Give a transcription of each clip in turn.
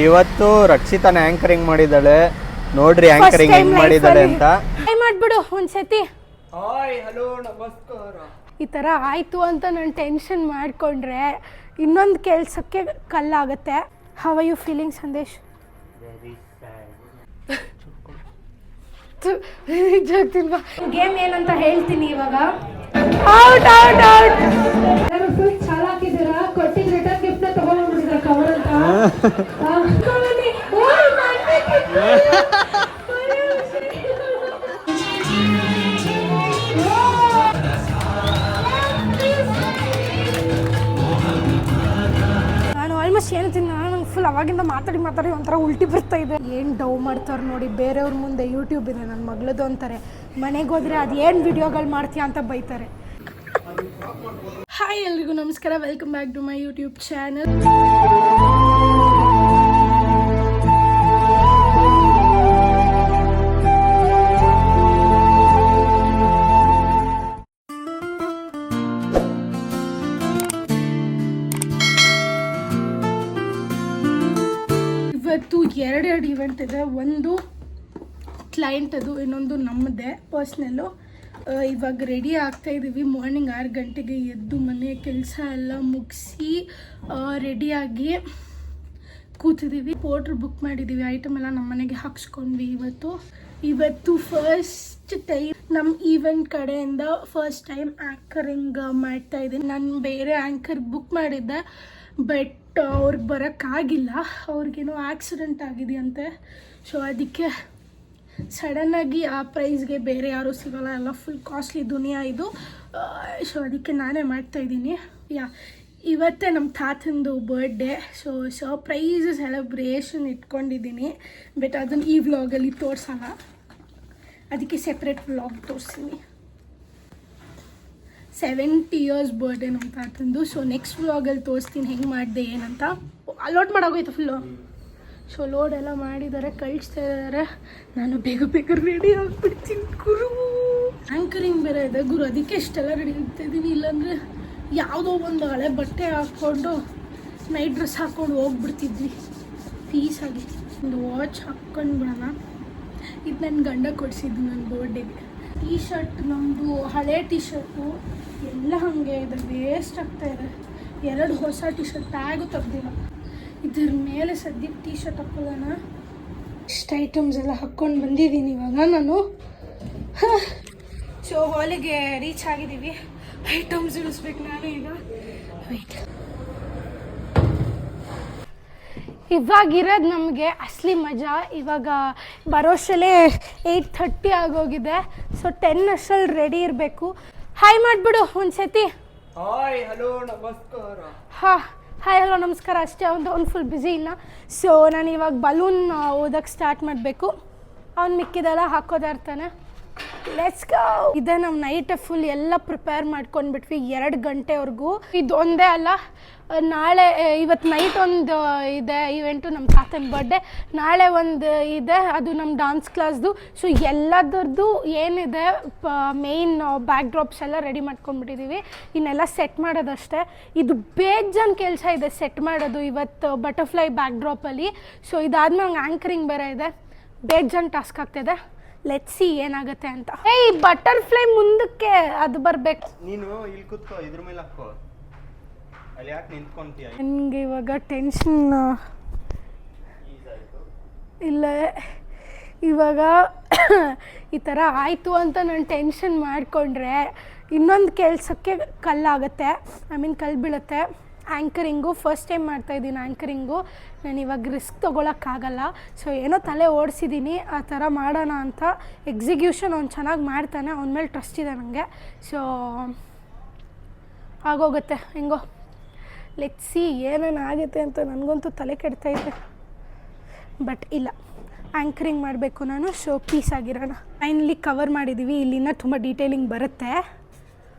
ಇವತ್ತು ರಕ್ಷಿತಾನ ಆಂಕರಿಂಗ್ ಮಾಡಿದಾಳೆ. ನೋಡ್ರಿ ಆಂಕರಿಂಗ್ ಹೆಂಗ್ ಮಾಡಿದಾಳೆ ಅಂತ. ಟ್ರೈ ಮಾಡ್ಬಿಡು ಒಂದ್ಸತಿ. ಹಾಯ್ ಹಲೋ ನಮಸ್ಕಾರ. ಈ ಥರ ಆಯಿತು ಅಂತ ನಾನು ಟೆನ್ಷನ್ ಮಾಡಿಕೊಂಡ್ರೆ ಇನ್ನೊಂದು ಕೆಲಸಕ್ಕೆ ಕಲ್ಲಾಗುತ್ತೆ. How are you feeling Sandesh? Game ಏನಂತ ಹೇಳ್ತೀನಿ ಇವಾಗ. Out out out. ಎಲ್ಲರೂ ಫುಲ್ ಚಾಲಾಕಿದ್ದೀರಾ. ಕೊಟ್ಟಿದ್ದ ರಿಟರ್ನ್ ಗಿಫ್ಟ್ನ ತಗೊಂಡ್ಬಿಟ್ಟಿದ್ದೀರಾ ಕವರ್ ಅಂತ. ಏನಂತೀನಿ ನಂಗೆ ಫುಲ್ ಅವಾಗಿಂದ ಮಾತಾಡಿ ಒಂಥರ ಉಲ್ಟಿ ಬರ್ತಾ ಇದೆ. ಏನು ಡವ್ ಮಾಡ್ತಾರೆ ನೋಡಿ ಬೇರೆಯವ್ರ ಮುಂದೆ. ಯೂಟ್ಯೂಬ್ ಇದೆ ನನ್ನ ಮಗಳದು ಅಂತಾರೆ. ಮನೆಗೆ ಹೋದರೆ ಅದು ಏನು ವಿಡಿಯೋಗಳು ಮಾಡ್ತೀಯ ಅಂತ ಬೈತಾರೆ. ಹಾಯ್ ಎಲ್ರಿಗೂ ನಮಸ್ಕಾರ, welcome back to my YouTube channel. ಇವತ್ತು ಎರಡು ಇವೆಂಟ್ ಇದೆ. ಒಂದು ಕ್ಲೈಂಟ್ ಅದು, ಇನ್ನೊಂದು ನಮ್ಮದೇ ಪರ್ಸ್ನಲ್ಲು. ಇವಾಗ ರೆಡಿ ಆಗ್ತಾಯಿದ್ದೀವಿ. ಮಾರ್ನಿಂಗ್ 6 ಗಂಟೆಗೆ ಎದ್ದು ಮನೆ ಕೆಲಸ ಎಲ್ಲ ಮುಗಿಸಿ ರೆಡಿಯಾಗಿ ಕೂತಿದ್ದೀವಿ. ಪೋರ್ಟ್ರ್ ಬುಕ್ ಮಾಡಿದ್ದೀವಿ. ಐಟಮ್ ಎಲ್ಲ ನಮ್ಮ ಮನೆಗೆ ಹಾಕ್ಸ್ಕೊಂಡ್ವಿ. ಇವತ್ತು ಫಸ್ಟ್ ಟೈಮ್ ನಮ್ಮ ಈವೆಂಟ್ ಕಡೆಯಿಂದ ಫಸ್ಟ್ ಟೈಮ್ ಆ್ಯಂಕರಿಂಗ್ ಮಾಡ್ತಾಯಿದ್ದೀನಿ. ನಾನು ಬೇರೆ ಆ್ಯಂಕರ್ ಬುಕ್ ಮಾಡಿದ್ದೆ, ಬಟ್ ಅವ್ರಿಗೆ ಬರೋಕ್ಕಾಗಿಲ್ಲ. ಅವ್ರಿಗೇನೋ ಆಕ್ಸಿಡೆಂಟ್ ಆಗಿದೆಯಂತೆ. ಸೊ ಅದಕ್ಕೆ ಸಡನ್ನಾಗಿ ಆ ಪ್ರೈಸ್ಗೆ ಬೇರೆ ಯಾರೂ ಸಿಗೋಲ್ಲ, ಎಲ್ಲ ಫುಲ್ ಕಾಸ್ಟ್ಲಿ ದುನಿಯಾ ಇದು. ಸೊ ಅದಕ್ಕೆ ನಾನೇ ಮಾಡ್ತಾಯಿದ್ದೀನಿ. ಇವತ್ತೇ ನಮ್ಮ ತಾತಂದು ಬರ್ಡೇ. ಸೊ ಸರ್ಪ್ರೈಸ್ ಸೆಲೆಬ್ರೇಷನ್ ಇಟ್ಕೊಂಡಿದ್ದೀನಿ. ಬಟ್ ಅದನ್ನು ಈ ವ್ಲಾಗಲ್ಲಿ ತೋರಿಸಲ್ಲ, ಅದಕ್ಕೆ ಸೆಪ್ರೇಟ್ ವ್ಲಾಗ್ ತೋರಿಸ್ತೀನಿ. 70 ಇಯರ್ಸ್ ಬರ್ಡೇ ನಮ್ಮ ತಾತಂದು. ಸೊ ನೆಕ್ಸ್ಟ್ ವ್ಲಾಗಲ್ಲಿ ತೋರಿಸ್ತೀನಿ ಹೆಂಗೆ ಮಾಡಿದೆ ಏನಂತ. ಲೋಡ್ ಮಾಡೋಗೋಯ್ತು ಫುಲ್ಲು. ಸೊ ಲೋಡ್ ಎಲ್ಲ ಮಾಡಿದ್ದಾರೆ, ಕಳಿಸ್ತಾ ಇದ್ದಾರೆ. ನಾನು ಬೇಗ ರೆಡಿ ಆಗಿಬಿಡ್ತೀನಿ ಗುರು. ಆ್ಯಂಕರಿಂಗ್ ಬೇರೆ ಇದೆ ಗುರು, ಅದಕ್ಕೆ ಇಷ್ಟೆಲ್ಲ ರೆಡಿ ಆಗ್ತಾಯಿದ್ದೀನಿ. ಇಲ್ಲಾಂದರೆ ಯಾವುದೋ ಒಂದು ಹಳೆ ಬಟ್ಟೆ ಹಾಕ್ಕೊಂಡು ನೈಟ್ ಡ್ರೆಸ್ ಹಾಕ್ಕೊಂಡು ಹೋಗ್ಬಿಡ್ತಿದ್ವಿ ಪೀಸಾಗಿ. ಒಂದು ವಾಚ್ ಹಾಕ್ಕೊಂಡು ಬಿಡೋಣ. ಇದು ನನ್ನ ಗಂಡ ಕೊಡಿಸಿದ್ದು ನನ್ನ ಬರ್ಡೇಗೆ. ಟೀ ಶರ್ಟ್ ನಮ್ಮದು ಹಳೆ ಟೀ ಶರ್ಟು ಎಲ್ಲ ಹಾಗೆ ಇದೆ, ವೇಸ್ಟ್ ಆಗ್ತಾಯಿದೆ. 2 ಹೊಸ ಟೀ ಶರ್ಟ್ ಟ್ಯಾಗು ತೆಗ್ದಿಲ್ಲ. ಇದ್ರ ಮೇಲೆ ಸದ್ಯಕ್ಕೆ ಟೀ ಶರ್ಟ್ ಹಾಕೊಳ್ಳೋಣ. ಇಷ್ಟು ಐಟಮ್ಸ್ ಎಲ್ಲ ಹಾಕ್ಕೊಂಡು ಬಂದಿದ್ದೀನಿ ಇವಾಗ ನಾನು. ಸೊ ಹಾಲಿಗೆ ರೀಚ್ ಆಗಿದ್ದೀವಿ. ಐಟಮ್ಸ್ ಇಳಿಸ್ಬೇಕು ನಾನು ಈಗ. ವೆಯ್ಟ್. ಇವಾಗಿರೋದು ನಮಗೆ ಅಸಲಿ ಮಜಾ. ಇವಾಗ ಬರೋಷ್ಟಲ್ಲೇ 8:30 ಆಗೋಗಿದೆ. ಸೊ 10 ಅಷ್ಟರಲ್ಲಿ ರೆಡಿ ಇರಬೇಕು. ಹಾಯ್ ಮಾಡಿಬಿಡು ಒಂದ್ಸತಿ. ಹಾಯ್ ಹಲೋ ನಮಸ್ಕಾರ. ಹಾಯ್ ಹಲೋ ನಮಸ್ಕಾರ ಅಷ್ಟೇ. ಅವ್ನು ಫುಲ್ ಬ್ಯುಸಿ ಇಲ್ಲ. ಸೊ ನಾನು ಇವಾಗ ಬಲೂನ್ ಓದಕ್ಕೆ ಸ್ಟಾರ್ಟ್ ಮಾಡಬೇಕು. ಅವ್ನು ಮಿಕ್ಕಿದೆಲ್ಲ ಹಾಕೋತಾ ಇರ್ತಾನೆ. Let's go. ಇದೆ ನಮ್ಮ ನೈಟ್ ಫುಲ್ ಎಲ್ಲ ಪ್ರಿಪೇರ್ ಮಾಡ್ಕೊಂಡ್ಬಿಟ್ವಿ 2 ಗಂಟೆವರೆಗೂ. ಇದು ಒಂದೇ ಅಲ್ಲ, ನಾಳೆ ಇವತ್ತು ನೈಟ್ ಒಂದು ಇದೆ ಇವೆಂಟು, ನಮ್ಮ ತಾತನ ಬರ್ಡೇ. ನಾಳೆ ಒಂದು ಇದೆ, ಅದು ನಮ್ಮ ಡಾನ್ಸ್ ಕ್ಲಾಸ್ದು. ಸೊ ಎಲ್ಲದರದ್ದು ಏನಿದೆ ಮೇಯ್ನ್ ಬ್ಯಾಕ್ ಡ್ರಾಪ್ಸ್ ಎಲ್ಲ ರೆಡಿ ಮಾಡ್ಕೊಂಡ್ಬಿಟ್ಟಿದ್ದೀವಿ. ಇನ್ನೆಲ್ಲ ಸೆಟ್ ಮಾಡೋದಷ್ಟೇ. ಇದು ಬೇಜಾನ್ ಕೆಲಸ ಇದೆ ಸೆಟ್ ಮಾಡೋದು ಇವತ್ತು ಬಟರ್ಫ್ಲೈ ಬ್ಯಾಕ್ ಡ್ರಾಪಲ್ಲಿ. ಸೊ ಇದಾದ್ಮೇಲೆ ನಂಗೆ ಆ್ಯಂಕರಿಂಗ್ ಬೇರೆ ಇದೆ, ಬೇಜಾನ್ ಟಾಸ್ಕ್ ಆಗ್ತಿದೆ. ಲೆಟ್ಸ್ ಸಿ ಏನಾಗುತ್ತೆ ಅಂತ. ಏಯ್ ಬಟರ್ಫ್ಲೈ ಮುಂದಕ್ಕೆ ಅದು ಬರಬೇಕು. ನೀನು ಇಲ್ಲಿ ಕೂತ್ಕೋ, ಇದ್ರ ಮೇಲೆ ಹಾಕೋ. ಅಲ್ಲಿ ಯಾಕೆ ನಿಂತ್ಕೊಂತೀಯ? ನನಗೆ ಇವಾಗ ಟೆನ್ಷನ್ ಇಲ್ಲ. ಇವಾಗ ಈ ಥರ ಆಯಿತು ಅಂತ ನಾನು ಟೆನ್ಷನ್ ಮಾಡಿಕೊಂಡ್ರೆ ಇನ್ನೊಂದು ಕೆಲಸಕ್ಕೆ ಕಲ್ಲಾಗುತ್ತೆ. ಕಲ್ಲು ಬೀಳುತ್ತೆ. ಆ್ಯಂಕರಿಂಗು ಫಸ್ಟ್ ಟೈಮ್ ಮಾಡ್ತಾಯಿದ್ದೀನಿ. ಆ್ಯಂಕರಿಂಗು ನಾನು ಇವಾಗ ರಿಸ್ಕ್ ತೊಗೊಳಕ್ಕಾಗಲ್ಲ. ಸೊ ಏನೋ ತಲೆ ಓಡಿಸಿದ್ದೀನಿ ಆ ಥರ ಮಾಡೋಣ ಅಂತ. ಎಕ್ಸಿಕ್ಯೂಷನ್ ಅವ್ನು ಚೆನ್ನಾಗಿ ಮಾಡ್ತಾನೆ, ಅವನ ಮೇಲೆ ಟ್ರಸ್ಟ್ ಇದೆ ನನಗೆ. ಸೊ ಆಗೋಗುತ್ತೆ ಹೆಂಗೋ. ಲೆಟ್ಸ್ ಸಿ ಏನೇನು ಆಗುತ್ತೆ ಅಂತ. ನನಗಂತೂ ತಲೆ ಕೆಡ್ತೈತೆ, ಬಟ್ ಇಲ್ಲ, ಆ್ಯಂಕರಿಂಗ್ ಮಾಡಬೇಕು ನಾನು. ಸೊ ಪೀಸ್ ಆಗಿರೋಣ. ಫೈನಲಿ ಕವರ್ ಮಾಡಿದ್ದೀವಿ. ಇಲ್ಲಿನ ತುಂಬ ಡೀಟೇಲಿಂಗ್ ಬರುತ್ತೆ.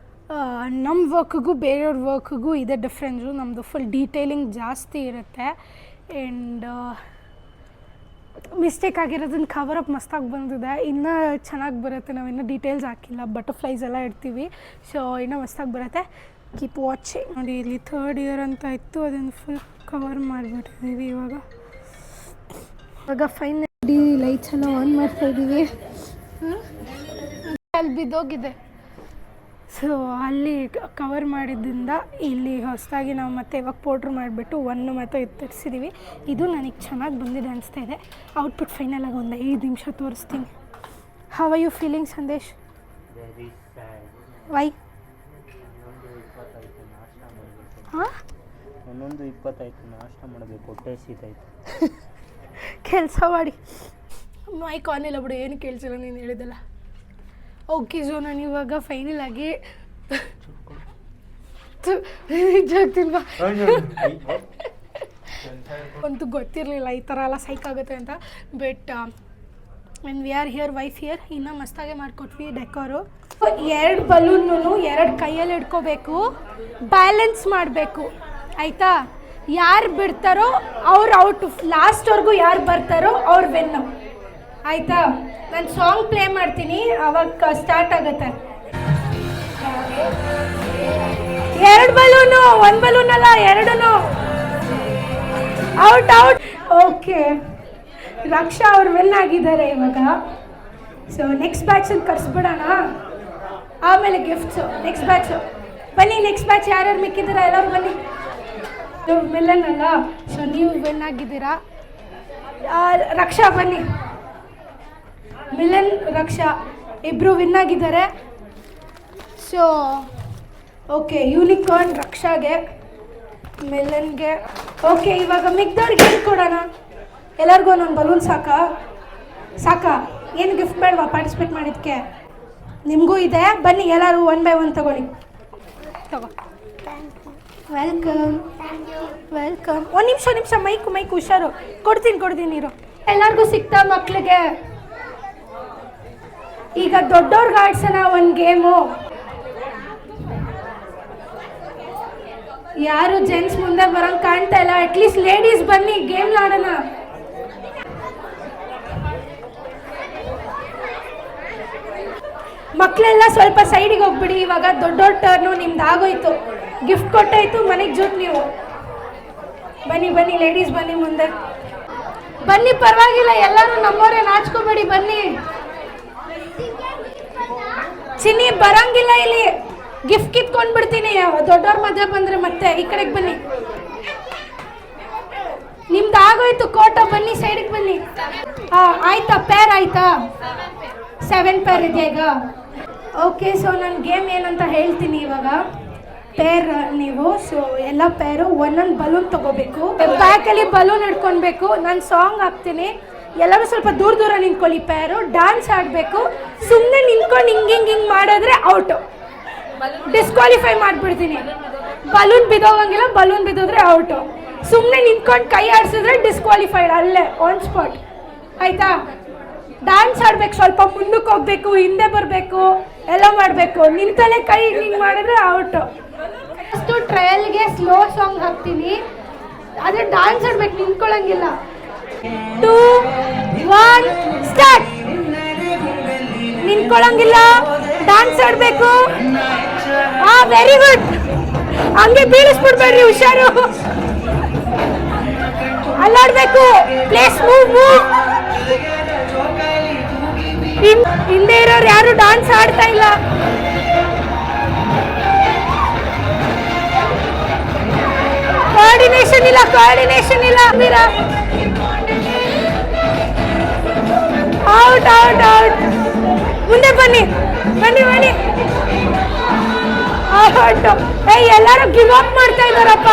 ನಮ್ಮ ವರ್ಕ್ಗೂ ಬೇರೆಯವ್ರ ವರ್ಕ್ಗೂ ಇದೆ ಡಿಫ್ರೆನ್ಸು. ನಮ್ಮದು ಫುಲ್ ಡೀಟೇಲಿಂಗ್ ಜಾಸ್ತಿ ಇರುತ್ತೆ. ಆ್ಯಂಡ್ ಮಿಸ್ಟೇಕ್ ಆಗಿರೋದನ್ನ ಕವರ್ ಅಪ್ ಮಸ್ತಾಗಿ ಬಂದಿದೆ. ಇನ್ನೂ ಚೆನ್ನಾಗಿ ಬರುತ್ತೆ. ನಾವಿನ್ನೂ ಡೀಟೇಲ್ಸ್ ಹಾಕಿಲ್ಲ, ಬಟರ್ಫ್ಲೈಸ್ ಎಲ್ಲ ಇಡ್ತೀವಿ. ಸೊ ಇನ್ನೂ ಮಸ್ತಾಗಿ ಬರುತ್ತೆ. Keep watching. ನೋಡಿ ಇಲ್ಲಿ 3rd ಇಯರ್ ಅಂತ ಇತ್ತು, ಅದನ್ನು ಫುಲ್ ಕವರ್ ಮಾಡಿಬಿಟ್ಟಿದ್ದೀವಿ ಇವಾಗ. ಇವಾಗ ಫೈನಲಿ ಲೈಟ್ಸ್ ಎಲ್ಲ ಆನ್ ಮಾಡ್ತಾ ಇದ್ದೀವಿ. ಅಲ್ಲಿ ಬಿದ್ದೋಗಿದೆ, ಸೊ ಅಲ್ಲಿ ಕವರ್ ಮಾಡಿದ್ದರಿಂದ ಇಲ್ಲಿ ಹೊಸದಾಗಿ ನಾವು ಮತ್ತೆ ಇವಾಗ ಪೌಡ್ರ್ ಮಾಡಿಬಿಟ್ಟು ಒಂದು ಮತ್ತು ಇದು ತರಿಸಿದ್ದೀವಿ. ಇದು ನನಗೆ ಚೆನ್ನಾಗಿ ಬಂದಿದೆ ಅನಿಸ್ತಾ ಇದೆ. ಔಟ್ಪುಟ್ ಫೈನಲಾಗಿ ಒಂದು 5 ನಿಮಿಷ ತೋರಿಸ್ತೀನಿ. How are you feeling Sandesh? Why? ಹಾಂ, 11:20 ನಾಷ್ಟ ಮಾಡಬೇಕು, ಹೊಟ್ಟೆ ಸೀತಾಯ್ತು. ಕೆಲಸ ಮಾಡಿ ಮೈಕ್ ಆನ್ ಇಲ್ಲ ಬಿಡು, ಏನು ಕೇಳಿಸಿಲ್ಲ ನೀನು ಹೇಳಿದಲ್ಲ. ಓಕೆ, ಸೊ ನಾನು ಇವಾಗ ಫೈನಲ್ ಆಗಿ ನಿಜಾಗ್ತಿಲ್ವಾ ಅಂತೂ ಗೊತ್ತಿರಲಿಲ್ಲ ಈ ಥರ ಎಲ್ಲ ಸೈಕ್ ಆಗುತ್ತೆ ಅಂತ. But when we are here, wife here, ಇನ್ನೂ ಮಸ್ತಾಗೆ ಮಾಡಿಕೊಟ್ವಿ ಡೆಕೋರು. 2 ಬಲೂನು 2 ಕೈಯಲ್ಲಿ ಹಿಡ್ಕೋಬೇಕು, ಬ್ಯಾಲೆನ್ಸ್ ಮಾಡಬೇಕು ಆಯಿತಾ. ಯಾರು ಬಿಡ್ತಾರೋ ಅವ್ರು ಔಟ್, ಲಾಸ್ಟ್ವರೆಗೂ ಯಾರು ಬರ್ತಾರೋ ಅವ್ರು ವಿನ್ನು ಆಯಿತಾ. ನಾನು ಸಾಂಗ್ ಪ್ಲೇ ಮಾಡ್ತೀನಿ, ಅವಾಗ ಸ್ಟಾರ್ಟ್ ಆಗುತ್ತೆ. 2 ಬಲೂನು, 1 ಬಲೂನ್ ಅಲ್ಲ 2 ಔಟ್ ಔಟ್. ಓಕೆ, ರಕ್ಷಾ ಅವ್ರು ವಿನ್ ಆಗಿದ್ದಾರೆ ಇವಾಗ. ಸೊ ನೆಕ್ಸ್ಟ್ ಬ್ಯಾಚಲ್ಲಿ ಕರ್ಸ್ಬಿಡೋಣ, ಆಮೇಲೆ ಗಿಫ್ಟ್ಸು. ನೆಕ್ಸ್ಟ್ ಬ್ಯಾಚು ಬನ್ನಿ, ನೆಕ್ಸ್ಟ್ ಬ್ಯಾಚ್ ಯಾರ್ಯಾರು ಮಿಕ್ಕಿದ್ದೀರಾ ಎಲ್ಲರೂ ಬನ್ನಿ. ನೀವು ಮಿಲ್ಲನ್ ಅಲ್ಲ, ಸೊ ನೀವು ವಿನ್ ಆಗಿದ್ದೀರಾ. ರಕ್ಷಾ ಬನ್ನಿ, ಮಿಲನ್ ರಕ್ಷಾ ಇಬ್ಬರು ವಿನ್ ಆಗಿದ್ದಾರೆ. ಸೊ ಓಕೆ, ಯೂನಿಕಾರ್ನ್ ರಕ್ಷಾಗೆ, ಮಿಲನ್ಗೆ. ಓಕೆ, ಇವಾಗ ಮಿಕ್ದವ್ರಿಗೆ ಏನು ಕೊಡೋಣ? ಎಲ್ಲರಿಗೂ ಒಂದೊಂದು ಬಲೂನ್ ಸಾಕಾ? ಏನು ಗಿಫ್ಟ್ ಬೇಡವಾ ಪಾರ್ಟಿಸಿಪೇಟ್ ಮಾಡಿದ್ದಕ್ಕೆ? ನಿಮಗೂ ಇದೆ, ಬನ್ನಿ ಎಲ್ಲರೂ 1 by 1 ತಗೊಳ್ಳಿ. ವೆಲ್ಕಮ್. ಒಂದು ನಿಮಿಷ ಮೈಕ್ ಹುಷಾರು, ಕೊಡ್ತೀನಿ ಇರು. ಎಲ್ಲರಿಗೂ ಸಿಗ್ತಾ ಮಕ್ಳಿಗೆ? ಈಗ ದೊಡ್ಡವ್ರಿಗೆ ಆಡ್ಸೋಣ ಒಂದು ಗೇಮು. ಯಾರು ಜೆಂಟ್ಸ್ ಮುಂದೆ ಬರೋಂಗೆ ಕಾಣ್ತಾ ಇಲ್ಲ, ಅಟ್ಲೀಸ್ಟ್ ಲೇಡೀಸ್ ಬನ್ನಿ ಗೇಮ್ ಆಡೋಣ. ಮಕ್ಕಳೆಲ್ಲ ಸ್ವಲ್ಪ ಸೈಡಿಗೆ ಹೋಗ್ಬಿಡಿ. ಇವಾಗ ದೊಡ್ಡವ್ರ ಟರ್ನು, ನಿಮ್ದು ಆಗೋಯ್ತು, ಗಿಫ್ಟ್ ಕೊಟ್ಟಾಯ್ತು, ಮನೆಗೆ ಜೂಟ್ ನೀವು. ಬನ್ನಿ ಲೇಡೀಸ್ ಬನ್ನಿ ಮುಂದೆ ಬನ್ನಿ, ಪರವಾಗಿಲ್ಲ, ಎಲ್ಲರೂ ನಮ್ಮವರೇ, ನಾಚ್ಕೋಬೇಡಿ, ಬನ್ನಿ. ಚಿನ್ನಿ ಬರಂಗಿಲ್ಲ ಇಲ್ಲಿ, ಗಿಫ್ಟ್ ಕಿತ್ಕೊಂಡು ಬಿಡ್ತೀನಿ ದೊಡ್ಡವ್ರ ಮಧ್ಯೆ ಬಂದರೆ. ಮತ್ತೆ ಈ ಕಡೆಗೆ ಬನ್ನಿ, ನಿಮ್ದು ಆಗೋಯ್ತು ಕೋಟ, ಬನ್ನಿ ಸೈಡಿಗೆ ಬನ್ನಿ. ಆಯ್ತಾ, ಪೇರ್ ಆಯ್ತಾ? 7 ಪೇರ್ ಇದೆಯಾ ಈಗ? ಓಕೆ, ಸೊ ನಾನು ಗೇಮ್ ಏನಂತ ಹೇಳ್ತೀನಿ ಇವಾಗ. ಪೇರ್ ನೀವು, ಸೊ ಎಲ್ಲ ಪೇರು ಒಂದೊಂದು ಬಲೂನ್ ತೊಗೋಬೇಕು, ಬ್ಯಾಕಲ್ಲಿ ಬಲೂನ್ ಹಿಡ್ಕೊಳ್ಬೇಕು. ನಾನು ಸಾಂಗ್ ಹಾಕ್ತೀನಿ, ಎಲ್ಲರೂ ಸ್ವಲ್ಪ ದೂರ ನಿಂತ್ಕೊಳ್ಳಿ. ಪೇರು ಡ್ಯಾನ್ಸ್ ಆಡಬೇಕು. ಸುಮ್ಮನೆ ನಿಂತ್ಕೊಂಡು ಹಿಂಗೆ ಮಾಡಿದ್ರೆ ಔಟು, ಡಿಸ್ಕ್ವಾಲಿಫೈ ಮಾಡಿಬಿಡ್ತೀನಿ. ಬಲೂನ್ ಬಿದ್ದೋಗಂಗಿಲ್ಲ, ಬಲೂನ್ ಬಿದ್ದೋದ್ರೆ ಔಟು. ಸುಮ್ಮನೆ ನಿಂತ್ಕೊಂಡು ಕೈ ಆಡಿಸಿದ್ರೆ ಡಿಸ್ಕ್ವಾಲಿಫೈಡ್, ಅಲ್ಲೇ ಆನ್ ಸ್ಪಾಟ್ ಆಯಿತಾ. ಡ್ಯಾನ್ಸ್ ಆಡ್ಬೇಕು, ಸ್ವಲ್ಪ ಮುಂದಕ್ಕೆ ಹೋಗ್ಬೇಕು, ಹಿಂದೆ ಬರಬೇಕು, ಎಲ್ಲ ಮಾಡಬೇಕು. ನಿಂತಲ್ಲೇ ಕೈ ಹಿಂಗೆ ಮಾಡಿದ್ರೆ ಔಟು. ಫಸ್ಟು ಟ್ರಯಲ್ಗೆ ಸ್ಲೋ ಸಾಂಗ್ ಹಾಕ್ತೀನಿ, ಅದೇ ಡ್ಯಾನ್ಸ್ ಆಡ್ಬೇಕು, ನಿಂತ್ಕೊಳ್ಳಂಗಿಲ್ಲ. 2, 1 ಸ್ಟಾರ್ಟ್. ನಿಂತ್ಕೊಳ್ಳಂಗಿಲ್ಲ, ಡ್ಯಾನ್ಸ್ ಆಡಬೇಕು. ವೆರಿ ಗುಡ್, ಹಂಗೆ ಬೀಳಿಸ್ಬಿಡ್ಬೇಡ್ರಿ, ಹುಷಾರು. ಅಲ್ಲಾಡ್ಬೇಕು, ಪ್ಲೇಸ್ ಮೂವ್. ಹಿಂದೆ ಇರೋರು ಯಾರು ಡ್ಯಾನ್ಸ್ ಆಡ್ತಾ ಇಲ್ಲ. ಕೋಆರ್ಡಿನೇಷನ್ ಇಲ್ಲ ಮೀರಾ. ಔಟ್. ಮುಂದೆ ಬನ್ನಿ. ಎಲ್ಲರೂ ಗಿವ್ ಅಪ್ ಮಾಡ್ತಾ ಇದ್ದಾರಪ್ಪ.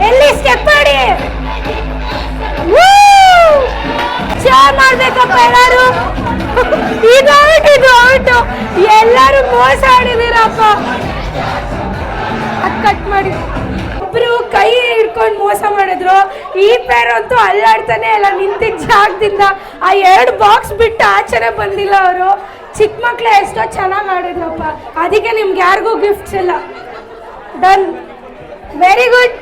ಎಲ್ಲಿ ಸ್ಟೆಪ್ ಮಾಡಿ ಮಾಡ್ಬೇಕಪ್ಪ ಎಲ್ಲರೂ. ಇದು ಔಟ್. ಎಲ್ಲರೂ ಮೋಸ ಆಡಿದೀರಪ್ಪ. ಅದು ಕಟ್ ಮಾಡಿ. ಒಬ್ರು ಕೈ ಹಿಡ್ಕೊಂಡು ಮೋಸ ಮಾಡಿದ್ರು. ಈ ಪೇರ್ ಅಂತೂ ಅಲ್ಲಾಡ್ತಾನೆ ಇಲ್ಲ, ನಿಂತಿದ್ದ ಜಾಗದಿಂದ. ಆ 2 ಬಾಕ್ಸ್ ಬಿಟ್ಟು ಆಚೆನೆ ಬಂದಿಲ್ಲ ಅವರು. ಚಿಕ್ಕ ಮಕ್ಳು ಎಷ್ಟೋ ಚೆನ್ನಾಗಿ ಆಡಿದ್ರಪ್ಪ. ಅದಕ್ಕೆ ನಿಮ್ಗೆ ಯಾರಿಗೂ ಗಿಫ್ಟ್ಸ್ ಇಲ್ಲ. Done, very good.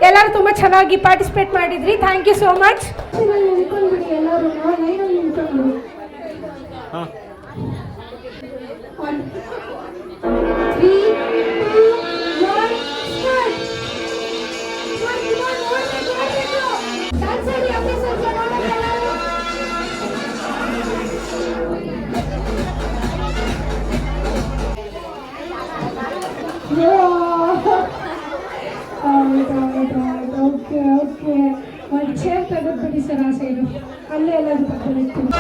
ಎಲ್ಲರೂ ತುಂಬ ಚೆನ್ನಾಗಿ ಪಾರ್ಟಿಸಿಪೇಟ್ ಮಾಡಿದ್ರಿ. Thank you so much. ನಿಂತ್ಕೊಂಡ್ಬಿಡಿ ಎಲ್ಲರೂ, ಲೈನಲ್ಲಿ ನಿಂತ್ಕೊಂಡ್ಬಿಡಿ. 1, 3, 2, 1 ಸ್ಟಾರ್ಟ್. ತೆಗೆದ್ಬಿಡಿ ಸರ್ ಆ ಸೈಡು, ಅಲ್ಲೇ ಎಲ್ಲರೂ ತಗೊಂಡಿರ್ತೀನಿ.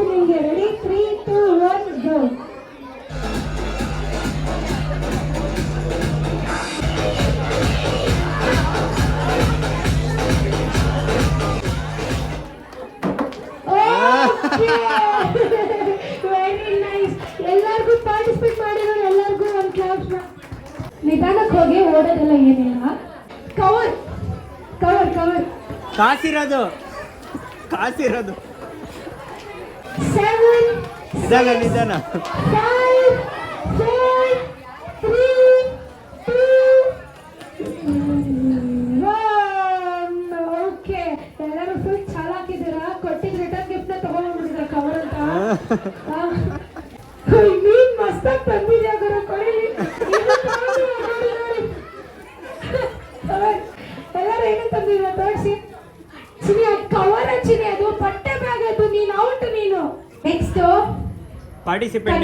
ನಿಮಗೆ ರೆಡಿ 3, 2, 1 ಗೋ. Very nice. ಎಲ್ಲರಿಗೂ ಪಾರ್ಟಿಸಿಪೇಟ್ ಮಾಡಿರೋ ಎಲ್ಲರಿಗೂ ಒಂದು ಕ್ಲಾಸ್. ನಿಧಾನಕ್ಕೆ ಹೋಗಿ ಓಡೋದೆಲ್ಲ ಏನಿಲ್ಲ. ಕವರ್ ಕವರ್ ಕವರ್ ಕಾಸಿರೋದು 7 ನಿಧಾನ ನಿಧಾನ 5 4 3 2 1. ಓಕೆ, ಎಲ್ಲರೂ ಫುಲ್ ಚಾಲಾಕಿದ್ದೀರಾ. ಕೊಟ್ಟಿದ್ದ ರಿಟರ್ನ್ ಗಿಫ್ಟ್ ನ ತಗೊಂಡ್ಬಿಟ್ಟಿದ್ರ ಕವರ್ ಅಂತ. ನೀನ್ ಮಸ್ತಾಗಿ ತಂದಿದ್ಯಾ ಗುರು, ಕೊಡಿ. ಎಲ್ಲರೂ ಏನು ತಂದಿದ್ರ ತೋರಿಸಿ. ಚಿನಿ ಅದು ಕವರ್ ಚಿನಿ, ಅದು ಬಟ್ಟೆ ಬ್ಯಾಗ್, ಅದು ನೀನು ಔಟ್. ನೀನು ನೆಕ್ಸ್ಟ್ ಪಾರ್ಟಿಸಿಪೇಟ್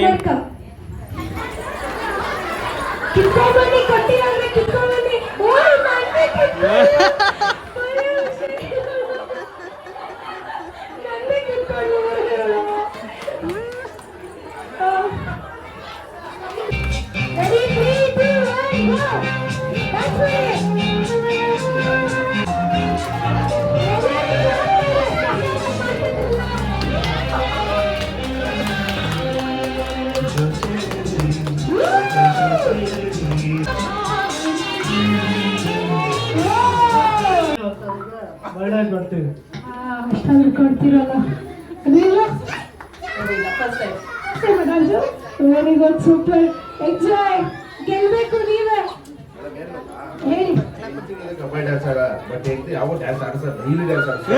ಕಿತ್ಕೊಂಡ್ಬನ್ನಿ. ಕೊಟ್ಟಿರೋದ್ರೆ ಕಿತ್ಕೊಂಡ್ಬನ್ನಿ. ಓಯ್ ನನಗೆ ಕಿತ್ಕೊಂಡು ರೆಡಿ 3, 2, 1 ಗೋ. ಅಷ್ಟಾದ್ರೂ ಕೊಡ್ತೀರಲ್ಲ. Very good, super, enjoy. ಗೆಲ್ಬೇಕು ನೀವೇ. ಹೇಳಿ. ಕಬಡ್ಡಿ ಡ್ಯಾನ್ಸರ ಬಟ್ ಯಾವ ಡ್ಯಾನ್ಸ್ ಆಡ್ಸಲ್ಲ, ಡೈಲಿ ಡ್ಯಾನ್ಸ್ ಆಡ್ತಾರೆ.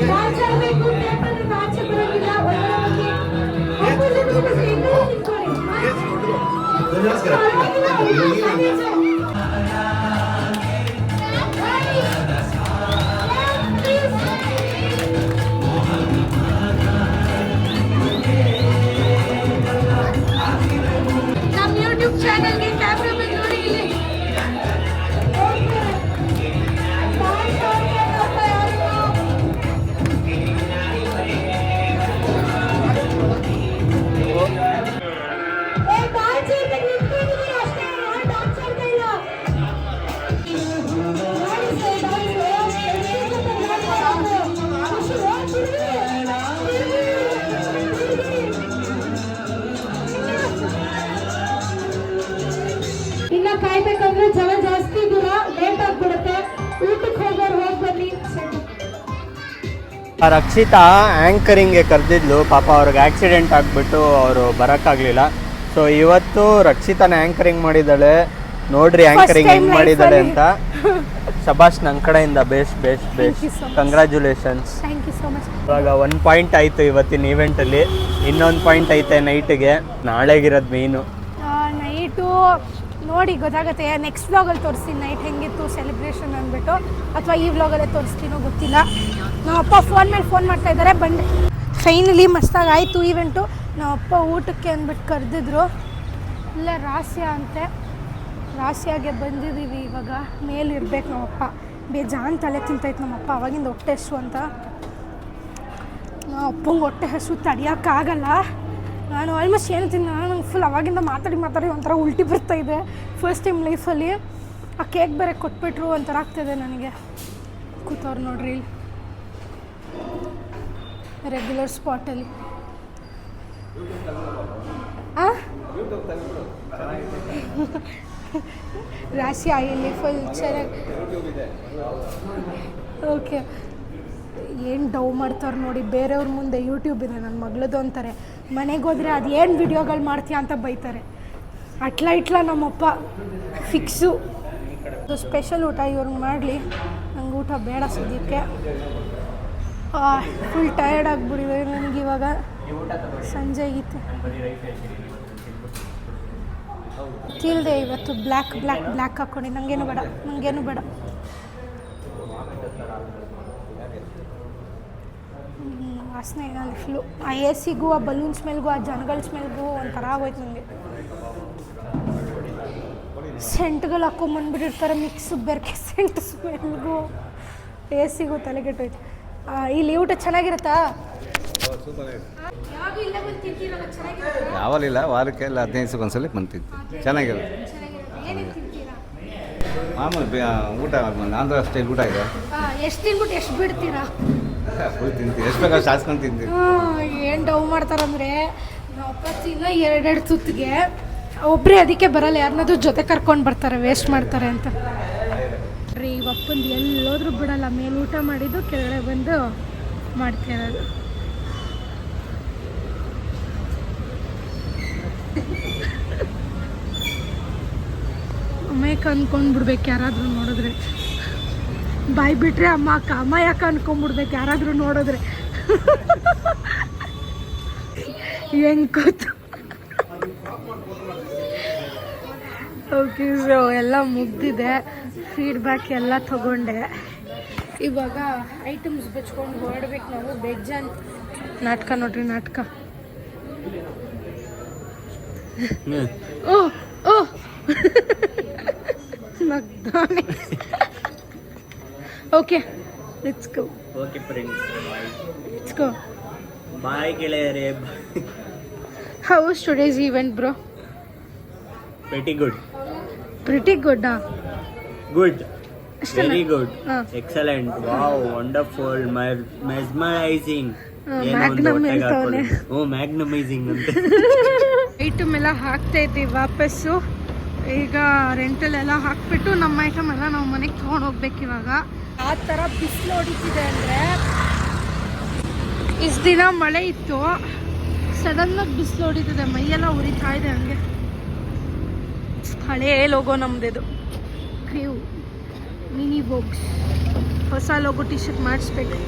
ಡ್ಯಾನ್ಸ್ ಆಡಬೇಕು, ಟೇಬಲ್ ಆಚೆ ಬರೋದಿಲ್ಲ. ನಮ್ಮ ಯೂಟ್ಯೂಬ್ ಚಾನಲ್ಗೆ ಕ್ಯಾಮ್ರಾ ಬಂದು ನೋಡಿ ಇಲ್ಲಿ. ಇನ್ನ ಕಾಯ್ಬೇಕಂದ್ರೆ ಜನ ಜಾಸ್ತಿ ದೂರ, ಲೇಟ್ ಆಗ್ಬಿಡುತ್ತೆ. ಊಟಕ್ಕೆ ಹೋಗೋರು ಹೋಗಿ ಬನ್ನಿ. ರಕ್ಷಿತಾ ಆ್ಯಂಕರಿಂಗ್ಗೆ ಕರೆದಿದ್ಲು. ಪಾಪ ಅವ್ರಿಗೆ ಆಕ್ಸಿಡೆಂಟ್ ಆಗಿಬಿಟ್ಟು ಅವರು ಬರೋಕ್ಕಾಗಲಿಲ್ಲ. ಸೊ ಇವತ್ತು ರಕ್ಷಿತಾನ ಆ್ಯಂಕರಿಂಗ್ ಮಾಡಿದ್ದಾಳೆ. ನೋಡ್ರಿ ಆ್ಯಂಕರಿಂಗ್ ಹೆಂಗ್ ಮಾಡಿದ್ದಾಳೆ ಅಂತ. ಶಬಾಷ್, ನನ್ನ ಕಡೆಯಿಂದ best best best, congratulations. Thank you so much. ಇವಾಗ 1 ಪಾಯಿಂಟ್ ಆಯಿತು ಇವತ್ತಿನ ಈವೆಂಟಲ್ಲಿ. ಇನ್ನೊಂದು ಪಾಯಿಂಟ್ ಐತೆ ನೈಟಿಗೆ. ನಾಳೆಗಿರೋದು ಮೇಯ್ನು. ನೈಟು ನೋಡಿ ಗೊತ್ತಾಗುತ್ತೆ. ನೆಕ್ಸ್ಟ್ ವ್ಲಾಗಲ್ಲಿ ತೋರಿಸ್ತೀನಿ ನೈಟ್ ಹೆಂಗಿತ್ತು ಸೆಲೆಬ್ರೇಷನ್ ಅಂದ್ಬಿಟ್ಟು, ಅಥವಾ ಈ ವ್ಲಾಗಲ್ಲೇ ತೋರಿಸ್ತೀನೋ ಗೊತ್ತಿಲ್ಲ. ನಮ್ಮಪ್ಪ ಫೋನ್ ಮೇಲೆ ಫೋನ್ ಮಾಡ್ತಾ ಇದ್ದಾರೆ. ಬಂದೆ ಫೈನಲಿ ಮಸ್ತಾಗಿ ಆಯಿತು ಈವೆಂಟು. ನಮ್ಮಪ್ಪ ಊಟಕ್ಕೆ ಅಂದ್ಬಿಟ್ಟು ಕರೆದಿದ್ರು. ಇಲ್ಲ ರಾಸ್ಯ ಅಂತೆ, ರಾಸ್ಯಾಗೆ ಬಂದಿದ್ದೀವಿ. ಇವಾಗ ಮೇಲಿರ್ಬೇಕು ನಮ್ಮಪ್ಪ. ಬೇಜಾನ್ ತಲೆ ತಿಂತೈತೆ ನಮ್ಮಪ್ಪ ಅವಾಗಿಂದ ಹೊಟ್ಟೆ ಹಸು ಅಂತ. ಅಪ್ಪಂಗೆ ಹೊಟ್ಟೆ ಹಸು ತಡಿಯೋಕ್ಕಾಗಲ್ಲ. ನಾನು ಆಲ್ಮೋಸ್ಟ್ ಏನು ತಿನ್ನ, ನಂಗೆ ಫುಲ್ ಅವಾಗಿಂದ ಮಾತಾಡಿ ಒಂಥರ ಉಲ್ಟಿ ಬರ್ತಾಯಿದೆ. ಫಸ್ಟ್ ಟೈಮ್ ಲೈಫಲ್ಲಿ ಆ ಕೇಕ್ ಬೇರೆ ಕೊಟ್ಬಿಟ್ರು, ಒಂಥರ ಆಗ್ತಾಯಿದೆ ನನಗೆ. ಕೂತವ್ರು ನೋಡ್ರಿ ಇಲ್ಲಿ ರೆಗ್ಯುಲರ್ ಸ್ಪಾಟಲ್ಲಿ. ರಾಶಿ ಇಲ್ಲಿ ಫುಲ್ ಚೆನ್ನಾಗಿ. ಓಕೆ, ಏನು ಡವ್ ಮಾಡ್ತಾರೆ ನೋಡಿ ಬೇರೆಯವ್ರ ಮುಂದೆ. ಯೂಟ್ಯೂಬ್ ಇದೆ ನನ್ನ ಮಗಳದು ಅಂತಾರೆ. ಮನೆಗೆ ಹೋದರೆ ಅದು ಏನು ವಿಡಿಯೋಗಳು ಮಾಡ್ತೀಯ ಅಂತ ಬೈತಾರೆ. ಇಟ್ಲ ನಮ್ಮಪ್ಪ ಫಿಕ್ಸು. ಅದು ಸ್ಪೆಷಲ್ ಊಟ ಇವ್ರಿಗೆ ಮಾಡಲಿ, ನಂಗೆ ಊಟ ಬೇಡ ಸದ್ಯಕ್ಕೆ. ಫುಲ್ ಟಯರ್ಡ್ ಆಗಿಬಿಟ್ಟಿದೆ ನನಗಿವಾಗ. ಸಂಜೆ ಗೀತೆ ತಿಳ್ದೆ ಇವತ್ತು ಬ್ಲ್ಯಾಕ್ ಹಾಕ್ಕೊಂಡು. ನನಗೇನು ಬೇಡ. ವಾಸನೆ ಇಲ್ಲ ಅಲ್ಲಿ ಫುಲ್ಲು. ಆ ಎ ಸಿಗೂ ಆ ಬಲೂನ್ ಸ್ಮೆಲ್ಗೂ ಆ ಜನಗಳ ಸ್ಮೆಲ್ಗೂ ಒಂಥರ ಆಗೋಯ್ತು ನನಗೆ. ಸೆಂಟ್ಗಳು ಹಾಕೊಂಬಂದ್ಬಿಟ್ಟಿರ್ತಾರೆ ಮಿಕ್ಸ್ ಬೆರ್ಕೆ ಸೆಂಟ್ ಸ್ಮೆಲ್ಗೂ ಎ ಸಿಗೂ ತಲೆಗೆಟ್ಟೋಯ್ತು. ಇಲ್ಲಿ ಊಟ ಚೆನ್ನಾಗಿರುತ್ತಾ? ಯಾವಾಗ ಇಲ್ಲ ಬಂದು ತಿಂತೀರಲ್ಲ, ಚೆನ್ನಾಗಿರುತ್ತಾ? ಯಾವಲ್ಲಿಲ್ಲ, ವಾರಕ್ಕೆ ಎಲ್ಲ 15 ದಿವಸಕ್ಕೆ ಒಂದ್ಸಲ ಬಂತಿದ್ದು ಚೆನ್ನಾಗಿರುತ್ತೆ. ಏನೇನು ತಿಂತೀರಾ? ಮಾಮೂಲಿ ಊಟ ಆಂಧ್ರ ಸ್ಟೈಲ್ ಊಟ ಇದೆ. ಎಷ್ಟು ತಿನ್ಬಿಟ್ಟು ಎಷ್ಟು ಬಿಡ್ತೀರಾ? ಫುಲ್ ತಿಂತೀವಿ, ಎಷ್ಟು ಬೇಕಾದ್ರೆ ಶಾಸ್ಕೊಂಡು ತಿಂತೀವಿ. ಏನು ಡವ್ ಮಾಡ್ತಾರಂದರೆ ನಾವಪ್ಪ ತಿನ್ನೋ 2 ತುತ್ತಿಗೆ ಒಬ್ಬರೇ, ಅದಕ್ಕೆ ಬರಲ್ಲ, ಯಾರನ್ನಾದ್ರೂ ಜೊತೆ ಕರ್ಕೊಂಡು ಬರ್ತಾರೆ, ವೇಸ್ಟ್ ಮಾಡ್ತಾರೆ ಅಂತ ರೀ. ಒಪ್ಪಂದು ಎಲ್ಲೋದ್ರೂ ಬಿಡಲ್ಲ, ಮೇಲೆ ಊಟ ಮಾಡಿದ್ದು ಕೆಳಗಡೆ ಬಂದು ಮಾಡ್ತಿರೋದು. ಅಮ್ಮಯ್ಯಕ್ಕೆ ಅಂದ್ಕೊಂಡ್ಬಿಡ್ಬೇಕು ಯಾರಾದರೂ ನೋಡಿದ್ರೆ. ಬಾಯ್ ಬಿಟ್ರೆ ಅಮ್ಮ ಯಾಕೆ ಅನ್ಕೊಂಡ್ಬಿಡ್ಬೇಕು ಯಾರಾದರೂ ನೋಡಿದ್ರೆ. ಹೆಂಗೆ ಕೂತು. ಓಕೆ, ಸೊ ಎಲ್ಲ ಮುಗ್ದಿದೆ, ಫೀಡ್ಬ್ಯಾಕ್ ಎಲ್ಲ ತಗೊಂಡೆ. ಇವಾಗ ಐಟಮ್ಸ್ ಬಚ್ಕೊಂಡು ಹೊರಡ್ಬೇಕು ನಾವು. ಬೇಜಾನ್ ನಾಟಕ ನೋಡ್ರಿ, ನಾಟಕ. ಓ ಓ ನಗ್ದಾನೆ. Okay, let's go. Okay friends, let's go. Bye ಗೆಳೆಯರೇ. How was today's event bro? Very good. Pretty good. Good, ಅಷ್ಟೇನಾ? ವೆರಿ ಗುಡ್, ಹಾ. Excellent, wow, wonderful, mesmerizing. Magnum ಹೇಳ್ತವನೆ. ಓ, ಮ್ಯಾಗ್ನಮೈಸಿಂಗ್ ಅಂತ. ಐಟಮ್ ಎಲ್ಲ ಹಾಕ್ತಾ ಇದ್ದೀವಿ ವಾಪಸ್ಸು. ಈಗ ರೆಂಟಲ್ಲೆಲ್ಲ ಹಾಕ್ಬಿಟ್ಟು ನಮ್ಮ ಐಟಮ್ ಎಲ್ಲ ನಾವು ಮನೆಗೆ ತೊಗೊಂಡು ಹೋಗ್ಬೇಕು ಇವಾಗ. ಆ ಥರ ಬಿಸಿಲು ಹೊಡಿತಿದೆ ಅಂದರೆ, ಇಷ್ಟು ದಿನ ಮಳೆ ಇತ್ತು, ಸಡನ್ನಾಗಿ ಬಿಸಿಲು ಹೊಡಿತಿದೆ, ಮೈಯೆಲ್ಲ ಉರಿತಾ ಇದೆ ಹಂಗೆ. ಹಳೇ ಲೋಗೋ ನಮ್ಮದಿದು, ಕ್ರೀವ್ ಮಿನಿ ಬೋಕ್ಸ್. ಹೊಸ ಲೋಗೋ ಟಿ ಶರ್ಟ್ ಮಾಡಿಸ್ಬೇಕು.